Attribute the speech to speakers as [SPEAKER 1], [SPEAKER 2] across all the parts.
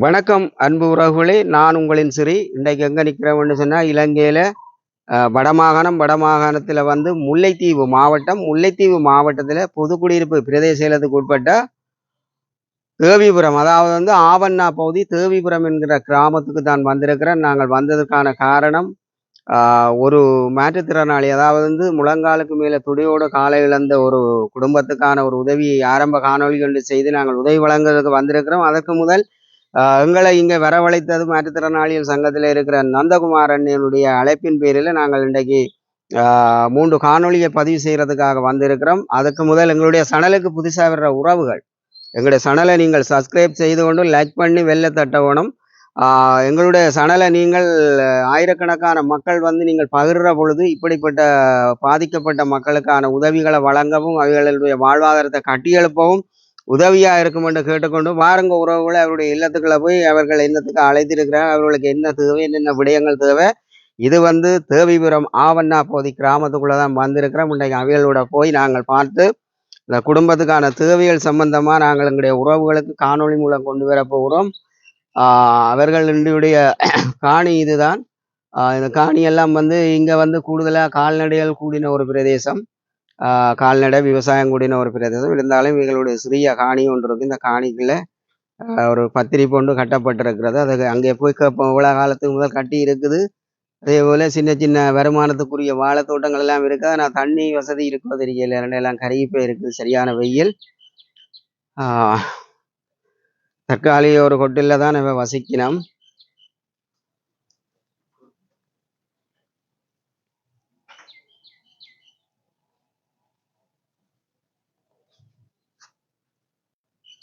[SPEAKER 1] வணக்கம் அன்பு உறவுகளே, நான் உங்களின் சிறி. இன்றைக்கு எங்கே நிற்கிறோம்னு சொன்னால், இலங்கையில் வடமாகாணத்தில் வந்து முல்லைத்தீவு மாவட்டத்தில் பொதுக்குடியிருப்பு பிரதேச செயலகத்துக்கு உட்பட்ட தேவிபுரம், அதாவது வந்து ஆவண்ணா பகுதி தேவிபுரம் என்கிற கிராமத்துக்கு தான் வந்திருக்கிறேன். நாங்கள் வந்ததற்கான காரணம், ஒரு மாற்றுத்திறனாளி, அதாவது வந்து முழங்காலுக்கு மேலே துடியோடு காலை இழந்த ஒரு குடும்பத்துக்கான ஒரு உதவியை ஆரம்ப காணொலி கொண்டு செய்து நாங்கள் உதவி வழங்குவதற்கு வந்திருக்கிறோம். அதற்கு முதல் எங்களை இங்கே வரவழைத்தது மாற்றுத்திறனாளிகள் சங்கத்தில் இருக்கிற நந்தகுமாரன் என்னுடைய அழைப்பின் பேரில் நாங்கள் இன்றைக்கு 3 காணொலியை பதிவு செய்கிறதுக்காக வந்திருக்கிறோம். அதுக்கு முதல் எங்களுடைய சனலுக்கு புதுசாக வர்ற உறவுகள், எங்களுடைய சனலை நீங்கள் சப்ஸ்கிரைப் செய்து கொண்டு லைக் பண்ணி வெள்ளை தட்ட வேணும். எங்களுடைய சனலை நீங்கள் ஆயிரக்கணக்கான மக்கள் வந்து நீங்கள் பகிர்ற பொழுது இப்படிப்பட்ட பாதிக்கப்பட்ட மக்களுக்கான உதவிகளை வழங்கவும் அவர்களுடைய வாழ்வாதாரத்தை கட்டியெழுப்பவும் உதவியாக இருக்கும் என்று கேட்டுக்கொண்டு, வாருங்க உறவுகளை அவருடைய இல்லத்துக்குள்ள போய் அவர்கள் என்னத்துக்கு அழைத்திருக்கிறார், அவர்களுக்கு என்ன தேவை, என்னென்ன விடயங்கள் தேவை. இது வந்து தேவிபுரம் ஆவண்ணா பகுதி கிராமத்துக்குள்ளே தான் வந்திருக்கிறோம். இன்றைக்கு அவைகளோட போய் நாங்கள் பார்த்து இந்த குடும்பத்துக்கான தேவைகள் சம்பந்தமாக நாங்கள் எங்களுடைய உறவுகளுக்கு காணொளி மூலம் கொண்டு வர போகிறோம். அவர்களுடைய காணி இதுதான். இந்த காணியெல்லாம் வந்து இங்கே வந்து கூடுதலாக கால்நடைகள் கூடின ஒரு பிரதேசம், கால்நடை விவசாயம் கூடின ஒரு பிரதேசம். இருந்தாலும் இவங்களுடைய சிறிய காணி ஒன்று இருக்குது. இந்த காணிக்குள்ள ஒரு பத்திரி பொண்டு கட்டப்பட்டிருக்கிறது. அது அங்கே போய் கேட்போம், இவ்வளோ காலத்துக்கு முதல் கட்டி இருக்குது. அதே போல் சின்ன சின்ன வருமானத்துக்குரிய வாழைத்தோட்டங்கள் எல்லாம் இருக்குது. ஆனால் தண்ணி வசதி இருக்கோ தெரியல, எல்லாம் கருகி போய் இருக்குது. சரியான வெயில். தற்காலிக ஒரு கொட்டில தான் நம்ம வசிக்கணும்.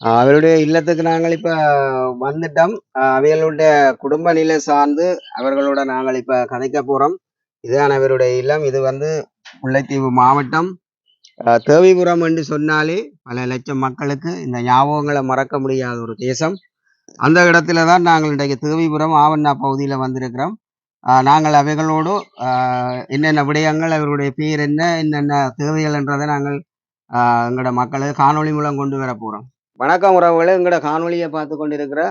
[SPEAKER 1] அவருடைய இல்லத்துக்கு நாங்கள் இப்போ வந்துட்டோம். அவைகளுடைய குடும்ப நிலை சார்ந்து அவர்களோட நாங்கள் இப்போ கதைக்க போகிறோம். இதுதான் அவருடைய இல்லம். இது வந்து முல்லைத்தீவு மாவட்டம் தேவிபுரம் என்று சொன்னாலே பல லட்சம் மக்களுக்கு இந்த ஞாபகங்களை மறக்க முடியாத ஒரு தேசம். அந்த இடத்துல தான் நாங்கள் இன்றைக்கு தேவிபுரம் ஆவண்ணா பகுதியில் வந்திருக்கிறோம். நாங்கள் அவைகளோடு என்னென்ன விடயங்கள், அவருடைய பேர் என்ன, என்னென்ன தேவைகள் என்றதை நாங்கள் எங்களோட மக்களுக்கு காணொளி மூலம் கொண்டு வர போகிறோம். வணக்கம் உறவுகளை, எங்களோட காணொலியை பார்த்து கொண்டிருக்கிற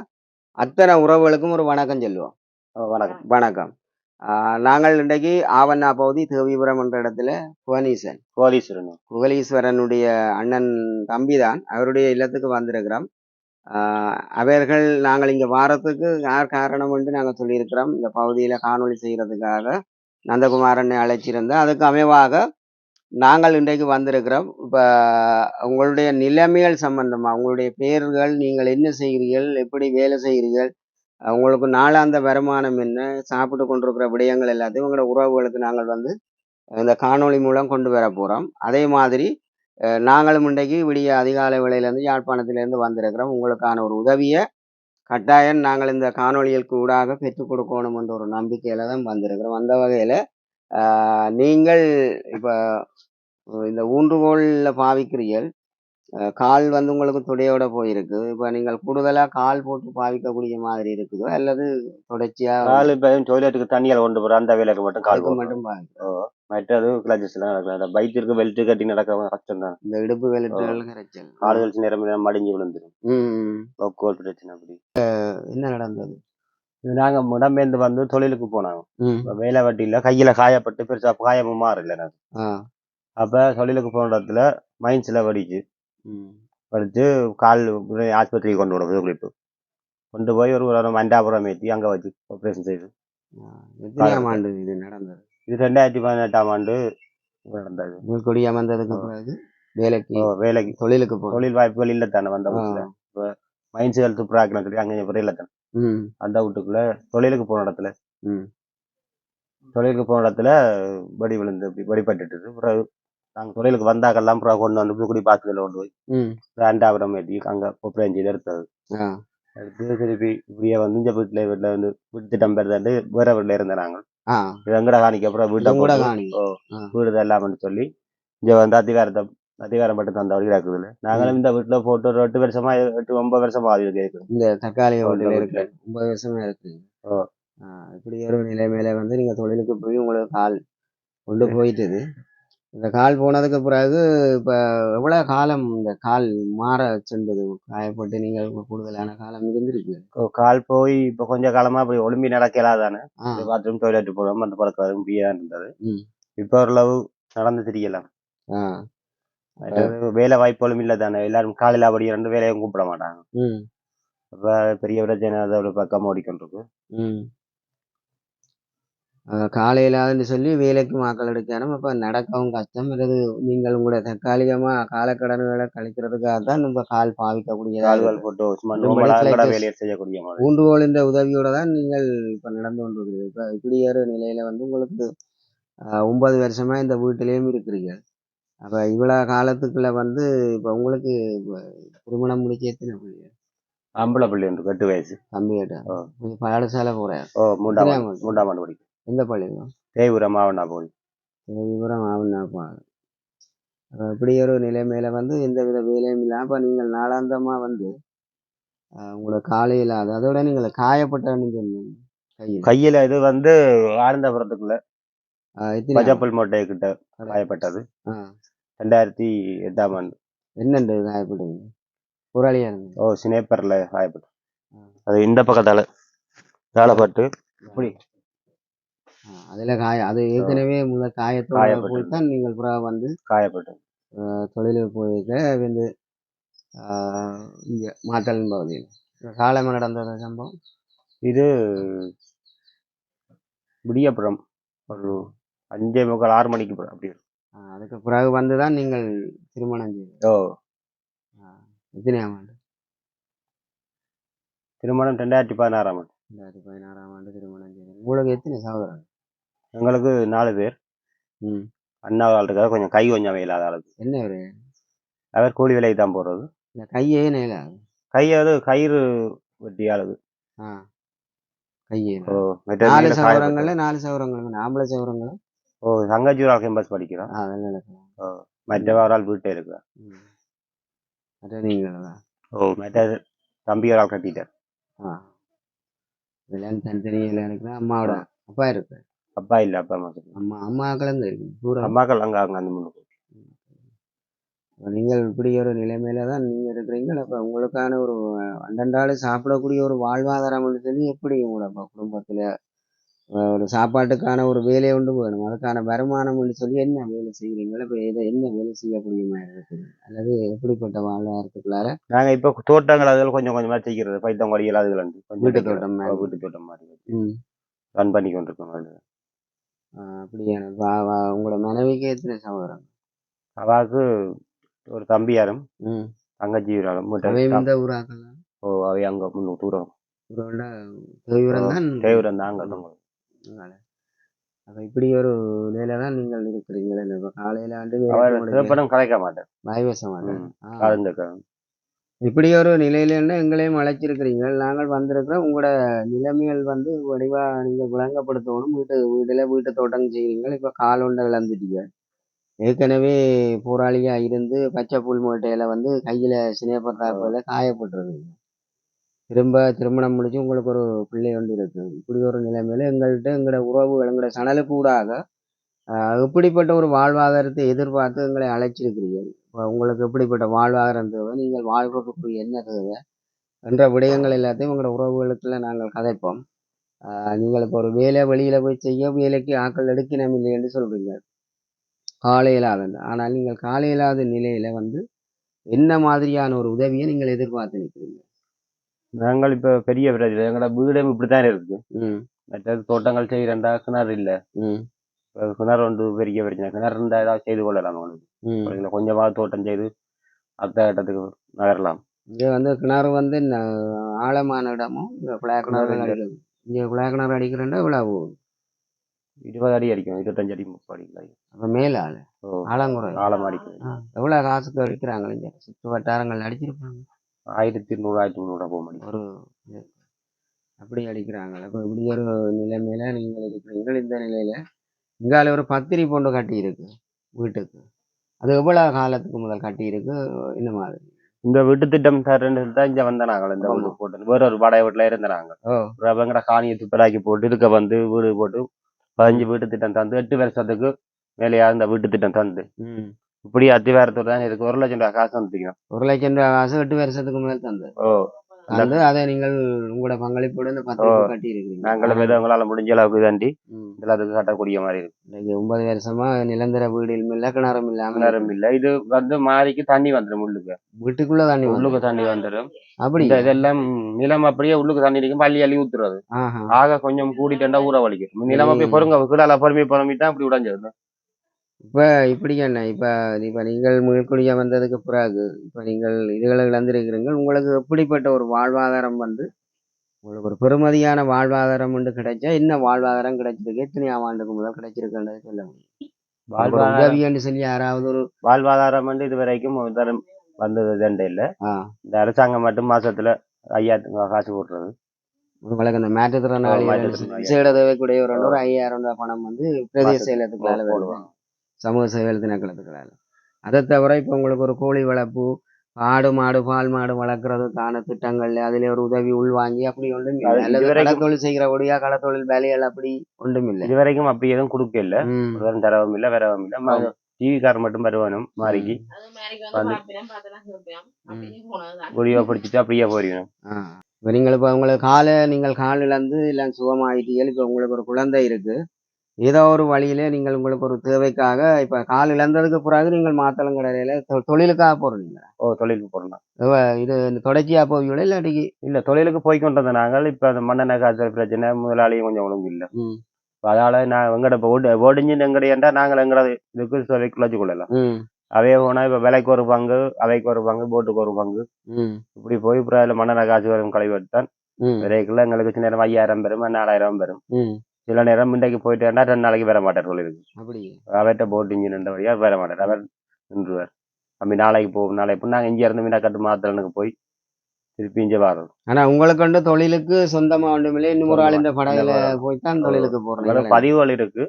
[SPEAKER 1] அத்தனை உறவுகளுக்கும் ஒரு வணக்கம் சொல்லுவோம். வணக்கம் வணக்கம். நாங்கள் இன்றைக்கு ஆவண்ணா பகுதி தேவிபுரம் என்ற இடத்துல புகழீஸ்வரனுடைய அண்ணன் தம்பி தான், அவருடைய இல்லத்துக்கு வந்திருக்கிறோம். அவர்கள் நாங்கள் இங்கே வாரத்துக்கு யார் காரணம் என்று நாங்கள் சொல்லியிருக்கிறோம். இந்த பகுதியில் காணொலி செய்கிறதுக்காக நந்தகுமாரனை அழைச்சிருந்தோம். அதுக்கு அமைவாக நாங்கள் இன்றைக்கு வந்திருக்கிறோம். இப்போ உங்களுடைய நிலைமைகள் சம்பந்தமாக, உங்களுடைய பேர்கள், நீங்கள் என்ன செய்கிறீர்கள், எப்படி வேலை செய்கிறீர்கள், உங்களுக்கு நாளாந்த வருமானம் என்ன, சாப்பிட்டு கொண்டிருக்கிற விடயங்கள் எல்லாத்தையும் உங்களோட உறவுகளுக்கு நாங்கள் வந்து இந்த காணொளி மூலம் கொண்டு வர போகிறோம். அதே மாதிரி நாங்களும் இன்றைக்கு விடிய அதிகாலை வேளையிலேருந்து யாழ்ப்பாணத்திலேருந்து வந்திருக்கிறோம். உங்களுக்கான ஒரு உதவியை கட்டாயம் நாங்கள் இந்த காணொலிகளுக்கு ஊடாக பெற்றுக் கொடுக்கணும் என்ற ஒரு நம்பிக்கையில் தான் வந்திருக்கிறோம். அந்த வகையில் நீங்கள் இப்போ இந்த ஊன்றுகோலில் பாவிக்கிறீர்கள், கால் வந்து உங்களுக்கு துடையோட போயிருக்கு. இப்போ நீங்கள் கூடுதலாக கால் போட்டு பாவிக்கக்கூடிய மாதிரி இருக்குதோ, அல்லது தொடர்ச்சியாக
[SPEAKER 2] கால் இப்போ டொய்லெட்டுக்கு தண்ணியில் கொண்டு போகிற அந்த வேலைக்கு மட்டும் காலுக்கு
[SPEAKER 1] மட்டும் பாவிக்கும்.
[SPEAKER 2] மற்றது கிளச்சஸ்லாம் நடக்கலாம். பைத்திற்கு பெல்ட்டு கட்டி நடக்க கஷ்டம் தான்.
[SPEAKER 1] இந்த இடுப்பு வெளுட்டுகள் கரைச்சல்,
[SPEAKER 2] கால் கழிச்சு நேரம் மடிஞ்சு விழுந்துடும். கோல் பிரச்சனை. அப்படி
[SPEAKER 1] என்ன நடந்தது?
[SPEAKER 2] நாங்கள் இடம்பெயர்ந்து வந்து தொழிலுக்கு போனாங்க. வேலை வட்டியில் கையில் காயப்பட்டு பெருசாக காயமும் மாறல எனக்கு. அப்போ தொழிலுக்கு போன இடத்துல மைன்ஸில் வடித்து கால் ஆஸ்பத்திரிக்கு கொண்டு விட புதுக்குளிப்பு கொண்டு போய் ஒரு மண்டாபுரம் ஏற்றி அங்கே வச்சு ஆப்ரேஷன் செய்து.
[SPEAKER 1] ஆண்டு இது நடந்தது?
[SPEAKER 2] இது 2018ஆம் ஆண்டு நடந்தது.
[SPEAKER 1] கொடி அமர்ந்ததுக்கு பிறகு வேலைக்கு தொழிலுக்கு
[SPEAKER 2] தொழில் வாய்ப்புகள் இல்லைத்தானே வந்த வீட்டில். இப்போ மைன்ஸுகள் துப்புராக்கின சொல்லி அங்கே பிறகு இல்லைத்தானே. அந்த வீட்டுக்குள்ள தொழிலுக்கு போன இடத்துல வடி விழுந்து வடிபட்டுட்டு பிறகு நாங்கள் தொழிலுக்கு வந்தாக்கெல்லாம் பிறகு கொண்டு வந்து புதுக்குடி பாத்துக்கள் கொண்டு போய் ரெண்டாபுரம் ஏற்றி அங்கே ஆப்ரேஷன் செய்து எடுத்தது. எடுத்து திருப்பி இப்படியே வந்து இந்த வீட்டில் வந்து வீட்டு பெறுதாண்டு வேற வீட்டில் இருந்தேன். நாங்கள் எங்கட காணிக்கு அப்புறம் வீடு எல்லாம் சொல்லி இங்கே வந்து அதிகாரம் மட்டும் தந்தவர்கள் இருக்குதுல்ல. நாங்களும் இந்த வீட்டில் போட்டு ஒரு 8 வருஷமா 8-9 வருஷமா இருக்கு.
[SPEAKER 1] இந்த தற்காலிக வீட்டில் இருக்கு 9 வருஷமா இருக்கு. இப்படி ஒரு நிலைமையில வந்து நீங்க தொழிலுக்கு போய் உங்களுக்கு கால் கொண்டு போயிட்டுது. இந்த கால் போனதுக்கு பிறகு இப்ப எவ்வளவு காலம் இந்த கால் மாற சென்றது காயப்பட்டு நீங்கள் கூடுதலான காலம் இருந்திருக்கு?
[SPEAKER 2] கால் போய் இப்போ கொஞ்ச காலமா அப்படி ஒலிம்பி நடக்கலாதானே,
[SPEAKER 1] ஆ.
[SPEAKER 2] பாத்ரூம் டாய்லெட் போகாம அந்த பழக்கம் ஃப்ரீயா இருந்தது.
[SPEAKER 1] ம்.
[SPEAKER 2] இப்போ ஓரளவு நடந்து திரியலாம்.
[SPEAKER 1] ஆ.
[SPEAKER 2] மற்றது வேலை வாய்ப்புகளும் இல்லை தானே, எல்லாரும் காலையில் அப்படி ரெண்டு வேலையும் கூப்பிட மாட்டாங்க.
[SPEAKER 1] ம்.
[SPEAKER 2] அப்போ பெரிய பிரச்சனை அதோட பக்கம் ஓடிக்கொண்டிருக்கு.
[SPEAKER 1] ம். காலையிலான்னு சொல்லி வேலைக்கு ஆட்கள் எடுக்கணும். அப்ப நடக்கவும் கஷ்டம். அல்லது நீங்கள் உங்களுடைய தற்காலிகமா காலக்கடன்களை கழிக்கிறதுக்காக தான் நம்ம கால் பாவிக்கக்கூடியதா
[SPEAKER 2] கால்கள்
[SPEAKER 1] இருக்கு.
[SPEAKER 2] போட்டு சும்மா
[SPEAKER 1] மற்றபடி
[SPEAKER 2] நோம்பலாக கூட
[SPEAKER 1] கிளைச்சஸ்
[SPEAKER 2] வேலையை செய்யக்கூடிய மாதிரி.
[SPEAKER 1] ஊன்றுகோலின் உதவியோட தான் நீங்கள் இப்ப நடந்து கொண்டிருக்கிறீர்கள். இப்ப இப்படி ஒரு நிலையில வந்து உங்களுக்கு 9 வருஷமா இந்த வீட்டிலேயும் இருக்கிறீங்க. அப்ப இவ்வளவு காலத்துக்குள்ள வந்து இப்ப உங்களுக்கு திருமணம் முடிச்சு எத்தனை பிள்ளைங்க?
[SPEAKER 2] ஆம்பளை பிள்ளை உண்டு 8 வயசு.
[SPEAKER 1] தம்பிகிட்ட
[SPEAKER 2] ஓ.
[SPEAKER 1] பாடசாலை போறேன்.
[SPEAKER 2] ஓ, மூன்றாம்
[SPEAKER 1] எத்தனையாம்
[SPEAKER 2] ஆண்டு மூன்றாம் ஆண்டு படிக்கும்.
[SPEAKER 1] எந்த பள்ளிக்கூடம்?
[SPEAKER 2] தேய்புரம் மாவட்டா போய்.
[SPEAKER 1] விவரம் ஆகுனாப்பா. இப்படி ஒரு நிலைமையில வந்து எந்தவித வேலையும் இல்லாம அப்ப நீங்கள் நாளாந்தமா வந்து உங்களோட காலையில அதோட நீங்கள் காயப்பட்டன்னு சொன்னீங்க கையில்.
[SPEAKER 2] கையில இது வந்து ஆனந்தபுரத்துக்குள்ள
[SPEAKER 1] எத்தனை
[SPEAKER 2] பஜாப்பல் மோட்டை கிட்ட காயப்பட்டது. 2008ஆம் ஆண்டு.
[SPEAKER 1] என்னண்டு காயப்பட்டீங்க? போராளியா இருந்தீங்க?
[SPEAKER 2] ஓ, சினேப்பர்ல காயப்பட்டது. அது இந்த பக்கத்தால தாளப்பட்டு இப்படி
[SPEAKER 1] அதுல அது ஏற்கனவே முதல் காயத்தோட
[SPEAKER 2] காயப்பட்டது.
[SPEAKER 1] போய்தான் நீங்கள் புறா வந்து
[SPEAKER 2] காயப்பட்டது.
[SPEAKER 1] தொழிலுக்கு போயிருக்க வந்து இங்க மாத்தல் பகுதியில் காலமாக நடந்த சம்பவம்
[SPEAKER 2] இது விடியப்புறம் ஒரு 5:45 6 மணிக்கு அப்படி இருக்கும்.
[SPEAKER 1] அதுக்கு பிறகு வந்துதான் நீங்கள் திருமணம் செய்தீங்க.
[SPEAKER 2] ஓ,
[SPEAKER 1] எத்தனையாம் ஆண்டு
[SPEAKER 2] திருமணம் 2016ஆம் ஆண்டு.
[SPEAKER 1] 2016ஆம் ஆண்டு திருமணம் செய்தீங்க. உங்களுக்கு எத்தனை சகோதரர்கள்?
[SPEAKER 2] எங்களுக்கு 4 பேர். அண்ணா இருக்காரு, கொஞ்சம் கை கொஞ்சம் இயலாத ஆளுக்கு.
[SPEAKER 1] என்ன ஒரு
[SPEAKER 2] அவர் கூலி வேலைக்கு தான் போறது.
[SPEAKER 1] இந்த கையே இயலாது.
[SPEAKER 2] கையாவது கயிறு வெட்டி ஆளுது.
[SPEAKER 1] கையே
[SPEAKER 2] ஓ,
[SPEAKER 1] 4 சவரங்கள்ல 4 சவரங்கள் ஆம்பளை சவரங்கள்.
[SPEAKER 2] ஓ, தங்கச்சி ஒரு ஆள் கேம்பஸ் படிக்கிறான். ஓ, மற்ற ஒரு ஆள் வீட்டே இருக்கா.
[SPEAKER 1] நீங்களா?
[SPEAKER 2] ஓ, மற்ற தம்பி ஒரு ஆள் கட்டிட்டார்.
[SPEAKER 1] இதெல்லாம் தனித்தனியில் இருக்குன்னா அம்மாவோட அப்பா இருக்கு.
[SPEAKER 2] அப்பா இல்லை, அப்பா அம்மா
[SPEAKER 1] அம்மாக்கள் இருக்கு.
[SPEAKER 2] அம்மாக்கள் அங்கே அங்கே அந்த முன்னுக்கு.
[SPEAKER 1] நீங்கள் இப்படி ஒரு நிலைமையில தான் நீங்க இருக்கிறீங்க. அப்ப உங்களுக்கான ஒரு அண்டண்டாடு சாப்பிடக்கூடிய ஒரு வாழ்வாதாரம் சொல்லி எப்படி உங்களோட குடும்பத்துல ஒரு சாப்பாட்டுக்கான ஒரு வேலையை உண்டு வேணும், அதுக்கான வருமானம் சொல்லி என்ன வேலை செய்கிறீங்களா? இப்ப என்ன வேலை செய்யக்கூடிய மாதிரி இருக்குது அல்லது எப்படிப்பட்ட வாழ்வாதாரத்துக்குள்ளார?
[SPEAKER 2] நாங்க இப்ப தோட்டங்கள் அதில் கொஞ்சம் கொஞ்சமா செய்கிறது, பைத்தங்கொடிகள் அதுகள்
[SPEAKER 1] வீட்டு தோட்டம்
[SPEAKER 2] வீட்டு தோட்டம் மாதிரி ரன் பண்ணி கொண்டிருக்கோம்.
[SPEAKER 1] அப்படியான உங்களோட மனைவிக்கு எத்தனை சகோதரன்?
[SPEAKER 2] அவாவுக்கு ஒரு தம்பி யாரும் தங்கச்சி
[SPEAKER 1] இந்த ஊராக்கள்.
[SPEAKER 2] ஓ, அவை அங்க தூரம்
[SPEAKER 1] தேவிரம் தான். அப்ப இப்படி ஒரு நிலையில தான் நீங்கள் இருக்கிறீங்களே. இப்ப காலையில
[SPEAKER 2] ஆண்டு கலைக்க மாட்டேன்,
[SPEAKER 1] வாய்வேச மாட்டேன். இப்படி ஒரு நிலையில எங்களையும் அழைச்சிருக்கிறீங்க, நாங்கள் வந்திருக்கிறோம். உங்களோட நிலைமைகள் வந்து வடிவா நீங்கள் விளங்கப்படுத்தணும். வீட்டு தோட்டம் செய்கிறீங்க. இப்ப கால் ஒன்றை இழந்துட்டீங்க. ஏற்கனவே போராளியா இருந்து பச்சை புல் மூட்டையில வந்து கையில சினேபத்தாப்புல காயப்பட்டுருவீங்க. திருமணம் முடிச்சு உங்களுக்கு ஒரு பிள்ளை ஒன்று இருக்கு. இப்படி ஒரு நிலைமையில எங்களோட உறவுகள் எங்களோட சணலுக்கு கூடாக எப்படிப்பட்ட ஒரு வாழ்வாதாரத்தை எதிர்பார்த்து எங்களை அழைச்சிருக்கிறீர்கள். உங்களுக்கு எப்படிப்பட்ட வாழ்வாதாரம் தேவை, நீங்கள் வாழ்வதற்கு என்ன தேவை என்ற விடயங்கள் எல்லாத்தையும் உங்களோட உறவுகளுக்குள்ள நாங்கள் கதைப்போம். நீங்கள் இப்போ ஒரு வேலை வெளியில போய் செய்ய வேலைக்கு ஆட்கள் எடுக்கணும் இல்லை என்று சொல்றீங்க, காலை இல்லாத. ஆனால் நீங்கள் காலை இல்லாத நிலையில வந்து என்ன மாதிரியான ஒரு உதவியை நீங்கள் எதிர்பார்த்து நிற்கிறீங்க?
[SPEAKER 2] நாங்கள் இப்ப பெரிய பிரச்சனை, எங்களோட வீடும் இப்படித்தான் இருக்கு. மற்றது தோட்டங்கள் செய்யறா கிணறு இல்ல. கிணறு ஒன்று பெரிய பிரச்சனை. கிணறு இருந்தா ஏதாவது செய்து கொள்ளலாம். உங்களுக்கு கொஞ்சமாவது தோட்டம் செய்து அடுத்த இடத்துக்கு நகரலாம்.
[SPEAKER 1] இங்க வந்து கிணறு வந்து ஆழமான இடமும் கிணறு அடிக்கிறது. இங்க கிணறு அடிக்கிறேன்னா இவ்வளவு
[SPEAKER 2] 20 அடி அடிக்கும், 25 அடி 30 அடி.
[SPEAKER 1] அப்ப மேல ஆழங்குறை
[SPEAKER 2] ஆழம் அடிக்கும்.
[SPEAKER 1] எவ்வளவு காசுக்கு அடிக்கிறாங்க இங்க சுற்று வட்டாரங்கள் அடிச்சிருப்பாங்க?
[SPEAKER 2] 1200 1300 போக முடியும்
[SPEAKER 1] ஒரு அப்படி அடிக்கிறாங்க. அப்ப இப்படி ஒரு நிலைமையில நீங்கள் இருக்கிறீர்கள். இந்த நிலையில இங்கால ஒரு பத்திரி போன்று கட்டி இருக்கு வீட்டுக்கு. அது எவ்வளவு காலத்துக்கு முதல் கட்டி இருக்கு? இந்த மாதிரி
[SPEAKER 2] இந்த வீட்டு திட்டம் தான் இங்க வந்தனாங்க. இந்த வீடு போட்டு வேற ஒரு வாடகை வீட்டுல இருந்தாங்க. வெங்கட காணியை துப்பராக்கி போட்டு இதுக்க வந்து வீடு போட்டு 15 வீட்டு திட்டம் தந்து 8 வருஷத்துக்கு மேலேயா இந்த வீட்டு திட்டம் தந்து
[SPEAKER 1] ம்.
[SPEAKER 2] இப்படி அத்திவாரத்தோட தான் இருக்கு. 1,00,000 ரூபாய் காசு வந்துட்டீங்க.
[SPEAKER 1] 1,00,000 ரூபா காசு 8 வருஷத்துக்கு மேல் தந்தது.
[SPEAKER 2] ஓ
[SPEAKER 1] தந்து அதை நீங்கள் உங்களோட பங்களிப்போடு இந்த 10 கட்டி இருக்கிறீங்க.
[SPEAKER 2] நாங்களும் ஏதோ உங்களால முடிஞ்ச அளவுக்கு தாண்டி
[SPEAKER 1] ம்.
[SPEAKER 2] எல்லாத்துக்கும் கட்டக்கூடிய மாதிரி இருக்கு.
[SPEAKER 1] இன்னைக்கு 9 வருஷமா நிரந்தர வீடு இல்ல, கிணறும் இல்லாம
[SPEAKER 2] நேரம் இல்ல. இது வந்து மாறிக்கு தண்ணி வந்துடும் உள்ளுக்கு.
[SPEAKER 1] வீட்டுக்குள்ள தண்ணி
[SPEAKER 2] உள்ளுக்கு தண்ணி வந்துடும்.
[SPEAKER 1] அப்படி
[SPEAKER 2] இந்த இதெல்லாம் நிலம் அப்படியே உள்ளுக்கு தண்ணி இருக்கும். பள்ளி அள்ளி ஊத்துறது.
[SPEAKER 1] ஆஹா.
[SPEAKER 2] ஆக கொஞ்சம் கூடிட்டா ஊற வலிக்கும். நிலம் அப்படியே பொறுங்க கீழால பொறுமைட்டா அப்படி உடஞ்சிருது.
[SPEAKER 1] இப்ப இப்படி என்ன இப்ப இப்ப நீங்கள் மீள்குடிய வந்ததுக்கு பிறகு இப்ப நீங்கள் இதுகளை இழந்திருக்கிறீர்கள். உங்களுக்கு எப்படிப்பட்ட ஒரு வாழ்வாதாரம் வந்து உங்களுக்கு ஒரு பெருமதியான வாழ்வாதாரம் ஒன்று கிடைச்சா என்ன வாழ்வாதாரம் கிடைச்சிருக்கு? எத்தனையாம் ஆண்டுக்கு முதல் கிடைச்சிருக்குன்றது சொல்ல முடியும். உதவி என்று சொல்லி யாராவது ஒரு
[SPEAKER 2] வாழ்வாதாரம் வந்து இது வரைக்கும் தரம் வந்தது தண்டை இல்ல. இந்த அரசாங்கம் மட்டும் மாசத்துல 5,000 காசு போடுறது.
[SPEAKER 1] உங்களுக்கு அந்த மாற்றுத்திறனாளி விசேட தேவைக்குடைய ஒரு 5,000 ரூபாய் பணம் வந்து பிரதேச செயலகத்துக்குள்ளால வருவாங்க, சமூக சேவை திணைக்களத்துக்குள்ளால. அதை தவிர இப்ப உங்களுக்கு ஒரு கோழி வளர்ப்பு, ஆடு மாடு பால் மாடு வளர்க்கறது தான திட்டங்கள்ல அதுல ஒரு உதவி உள்வாங்கி அப்படி ஒன்றும் இல்லை. அல்லது களத்தொழில் செய்கிறபடியா களத்தொழில் வேலைகள் அப்படி ஒன்றும் இல்லை.
[SPEAKER 2] இது வரைக்கும் அப்படி எதுவும் கொடுக்க இல்ல. தரவும் இல்லை வரவும் இல்லை. டிவி கார் மட்டும் வருவானும் மாறிக்கு குடியோ பிடிச்சிட்டு அப்படியே போயிருவேன்.
[SPEAKER 1] இப்போ நீங்கள் இப்போ உங்களுக்கு நீங்கள் கால் இழந்து இல்லை சுகமாயிட்டீங்க. இப்போ உங்களுக்கு ஒரு குழந்தை இருக்கு. ஏதோ ஒரு வழியில நீங்கள் உங்களுக்கு ஒரு தேவைக்காக இப்ப கால் இழந்ததுக்கு பிறகு நீங்கள் மாத்தளங்கடையில தொழிலுக்காக போறீங்க.
[SPEAKER 2] தொழிலுக்கு போறோம்.
[SPEAKER 1] இது தொடர்ச்சியா போவீங்களா இல்லாட்டிக்கு?
[SPEAKER 2] இல்ல, தொழிலுக்கு போய் கொண்டது நாங்கள். இப்ப அந்த மண்ணெண்ணெய் காய்ச்சல் பிரச்சனை, முதலாளியும் கொஞ்சம் ஒழுங்கு இல்லை. அதால நான் எங்கட ஓடிஞ்சு எங்கடையா நாங்கள் எங்கட இதுக்கு குழச்சு கொள்ளலாம். அவைய போனா இப்ப விலைக்கு ஒரு பங்கு, அவைக்கு ஒரு பங்கு, போட்டுக்கு ஒரு பங்கு, இப்படி போய் அப்புறம் அதுல மண்ணெண்ணெய் காய்ச்சி வரும் கழிவெடுத்தான் விலைக்குள்ள எங்களுக்கு சில நேரம் 5,000 பெறும், 4,000 பெறும். சில நேரம் இன்றைக்கு போயிட்டேன்னா 2 நாளைக்கு வர மாட்டார் தொழிலுக்கு. அவர்கிட்ட போட்டு இஞ்சி நின்றபடியா வர மாட்டார். அவர் நின்றுவார். அப்படி நாளைக்கு போகும். நாளைக்கு நாங்கள் இங்கே இருந்து மீனாக்கட்டு மாத்தலனுக்கு போய் திருப்பி இங்கே வரோம்.
[SPEAKER 1] ஆனா உங்களுக்கு வந்து தொழிலுக்கு சொந்தமா ஒன்றுமில்லை. இன்னும் ஒரு ஆள் இந்த படகுல போய்தான் தொழிலுக்கு போறோம்.
[SPEAKER 2] பதிவுகள் இருக்கு,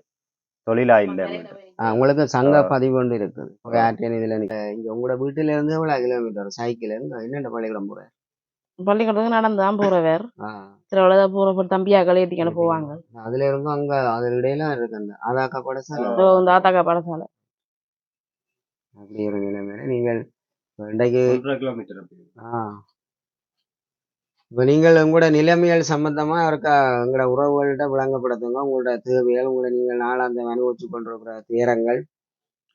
[SPEAKER 2] தொழிலா இல்லை.
[SPEAKER 1] உங்களுக்கு சங்க பதிவு ஒன்று இருக்குது. இதுல இங்க உங்களோட வீட்டுல இருந்து எவ்வளவு கிலோமீட்டர் சைக்கிள் என்னென்ன பள்ளிக்கூடம் போற?
[SPEAKER 3] பள்ளிக்கூடத்துக்கு நடந்துதான் போறவர். சில போற தம்பியாக்கள் ஏத்திக்கணும் போவாங்க.
[SPEAKER 1] அதுல இருந்தும் அங்க அதுல இடையில இருக்கு அந்த ஆதாக்கா பாடசாலை.
[SPEAKER 3] இந்த ஆத்தாக்கா பாடசாலை.
[SPEAKER 1] அப்படி ஒரு நிலைமையில நீங்கள் இன்றைக்கு
[SPEAKER 2] 1 கிலோமீட்டர்.
[SPEAKER 1] இப்போ நீங்கள் உங்களோட நிலைமைகள் சம்பந்தமா இருக்கா உங்களோட உறவுகள்கிட்ட விளங்கப்படுத்துங்க. உங்களோட தேவைகள், உங்களை நீங்கள் நாளாந்த அனுபவிச்சு கொண்டிருக்கிற துயரங்கள்,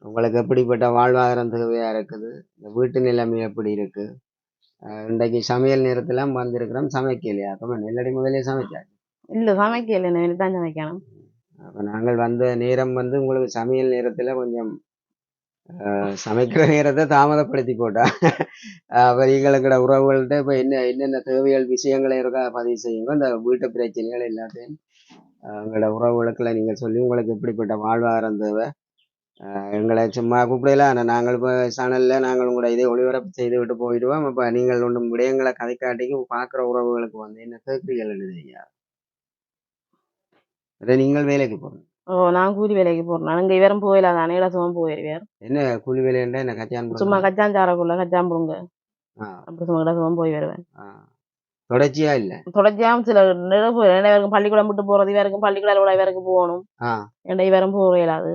[SPEAKER 1] உங்களுக்கு எப்படிப்பட்ட வாழ்வாதாரம் தேவையா இருக்குது, இந்த வீட்டு நிலைமை எப்படி இருக்கு. இன்றைக்கு சமையல் நேரத்துல வந்திருக்கிறோம். சமைக்கலையா? நெல்லடி முதலே சமைச்சாச்சு?
[SPEAKER 3] இல்ல, சமைக்கல, தான் சமைக்கணும்.
[SPEAKER 1] அப்ப நாங்கள் வந்த நேரம் வந்து உங்களுக்கு சமையல் நேரத்துல கொஞ்சம் சமைக்கிற நேரத்தை தாமதப்படுத்தி போட்டா. அப்ப நீங்களோட உறவுகள்கிட்ட இப்ப என்னென்ன தேவைகள் விஷயங்களை இருக்கா பதிவு செய்யுங்க. இந்த வீட்டு பிரச்சனைகள் எல்லாத்தையும் உங்களோட உறவுகளுக்குள்ள நீங்கள் சொல்லி உங்களுக்கு எப்படிப்பட்ட வாழ்வாதாரம் தேவை, எங்களை சும்மா கூப்பிடலாம். ஆனால் நாங்கள் இப்போ சேனலில் நாங்கள் உங்களோட இதை ஒளிபரப்பு செய்து விட்டு போயிடுவோம். அப்போ நீங்கள் ஒன்றும் விடயங்களை கதைக்காட்டிக்கு பார்க்குற உறவுகளுக்கு வந்து என்ன கேட்குறீர்கள் எழுதுறீங்க. அதை நீங்கள் வேலைக்கு போகணும்.
[SPEAKER 3] நான் கூலி வேலைக்கு போறேன். அங்க இவரும் போயிடலாம் தானே, இலசமும் போயிருவார்.
[SPEAKER 1] என்ன கூலி வேலைன்னா என்ன? கச்சான்
[SPEAKER 3] சும்மா கச்சான் சாரக்குள்ள கச்சான் போடுங்க. அப்படி சும்மா இலசமும் போய் வருவேன்.
[SPEAKER 1] தொடர்ச்சியா இல்ல,
[SPEAKER 3] தொடர்ச்சியாவும் சில இவருக்கும் பள்ளிக்கூடம் விட்டு போறது, இவருக்கும் பள்ளிக்கூடம் இவருக்கு போகணும். இவரும் போக இயலாது.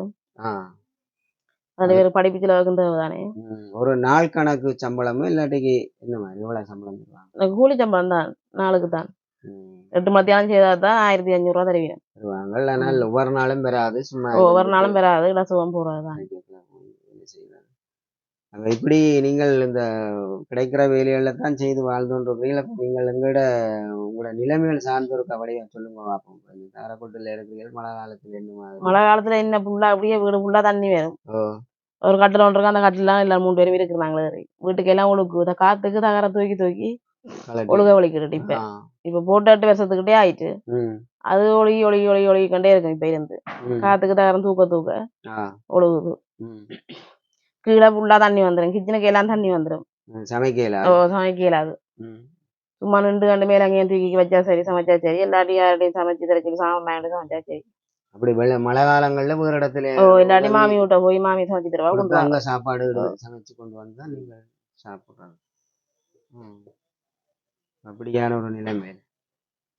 [SPEAKER 3] அது வேறு படிப்பு செலவுக்கும் தேவைதானே.
[SPEAKER 1] ஒரு நாள் கணக்கு சம்பளமும் இல்லாட்டிக்கு என்ன மாதிரி எவ்வளவு சம்பளம் தருவாங்க?
[SPEAKER 3] எனக்கு கூலி சம்பளம் தான், நாளுக்கு தான். 8 மத்தியானம் செய்தாதான் 1,500 ரூபா தருவீங்க.
[SPEAKER 1] ஆனால் ஒவ்வொரு நாளும் பெறாது, சும்மா
[SPEAKER 3] ஒவ்வொரு நாளும் பெறாது, இலசுவம் போறதுதான்.
[SPEAKER 1] இப்படி நீங்கள் இந்த கிடைக்கிற வேலைகளை தான் செய்து வாழ்ந்துன்றீங்களா? நீங்கள் உங்களோட நிலைமைகள் சார்ந்த ஒரு கவலையை சொல்லுங்க பார்ப்போம். தாரக்கோட்டில் இருக்கிறீர்கள், மழை காலத்துல என்ன மாதிரி?
[SPEAKER 3] மழை காலத்துல என்ன ஃபுல்லா அப்படியே வீடு ஃபுல்லா தண்ணி வேணும். ஒரு கட்டில் ஒன்று இருக்கு, அந்த கட்டிலாம் எல்லாம் 3 பேரும் இருக்கிறாங்களே. வீட்டுக்கு எல்லாம் ஒழுக்கு காத்துக்கு தகர தூக்கி தூக்கி ஒழுக ஒழிக்கிட்டு. இப்ப போட்டு 8 வருஷத்துக்கிட்டே ஆயிட்டு. அது ஒழுகிக்கொண்டே இருக்கும். இப்ப இருந்து காத்துக்கு தகரம் தூக்க ஒழுகுது. கீழே ஃபுல்லா தண்ணி வந்துடும். கிச்சனுக்கு எல்லாம் தண்ணி வந்துடும். சமைக்க இயலாது. சும்மா நின்று கண்டு மேல அங்கேயும் தூக்கி வச்சா சரி, சமைச்சா சரி. எல்லாத்தையும் யார்ட்டையும் சமைச்சு தரச்சு சாமான் சமைச்சா சரி.
[SPEAKER 1] அப்படி மழை காலங்கள்ல வேறு இடத்துல
[SPEAKER 3] இல்லாட்டி மாமி வீட்டை போய் மாமி சமைச்சு தருவா.
[SPEAKER 1] அங்க சாப்பாடு சமைச்சு கொண்டு வந்தா நீங்க சாப்பிடுறாங்க. அப்படியான ஒரு நிலைமை